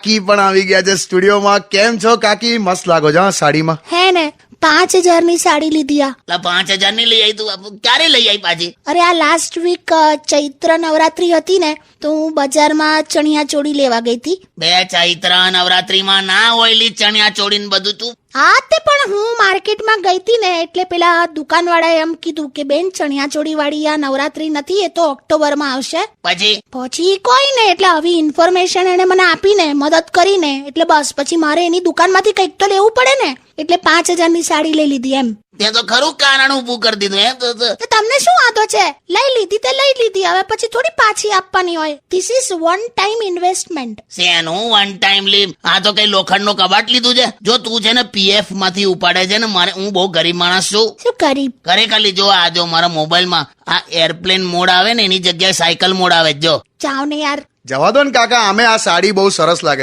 કાકી પણ આવી ગયા છે સ્ટુડિયોમાં. કેમ છો કાકી? મસ્ત લાગો છો હા સાડીમાં. હે ને 5,000 ની સાડી લીધી આ. 5,000 ની લઈ આવી તું? ક્યારે લઈ આવી પાછી? અરે આ લાસ્ટ વીક ચૈત્ર નવરાત્રી હતી ને તો હું બજારમાં ચણિયા ચોળી લેવા ગઈ હતી. બે ચૈત્ર નવરાત્રીમાં ના ઓઈલી ચણિયા ચોળીને બધું તું. હા તે પણ હું માર્કેટમાં ગઈ હતી ને એટલે પેલા દુકાનવાળાએ એમ કીધું કે બેન ચણિયા ચોળી વાળી આ નવરાત્રી નથી, એ તો ઓક્ટોબરમાં આવશે. પછી કોઈ ને એટલે આવી ઇન્ફોર્મેશન એને મને આપીને મદદ કરીને એટલે બસ પછી મારે એની દુકાનમાંથી કંઈક તો લેવું પડે ને એટલે 5,000 ની સાડી લઈ લીધી એમ. ત્યાં તો ખરું કારણ ઉભું કરી દીધું એમ. તો તમને શું વાંધો છે? લઈ લીધી તે લઈ લીધી, હવે પછી થોડી પાછી આપવાની હોય. This is one time investment. શેનું વન ટાઈમ લીવ? આ તો કઈ લોખંડ નો કબાટ લીધું છે? જો તું છે ને પીએફ માંથી ઉપાડે છે ને, મારે હું બહુ ગરીબ માણસ છું. શું ગરીબ? ખરેખર જો આ જો મારા મોબાઈલમાં આ એરપ્લેન મોડ આવે ને એની જગ્યાએ સાયકલ મોડ આવે. જો જાઓ ને યાર. જવા દો ને કાકા, અમે આ સાડી બહુ સરસ લાગે છે.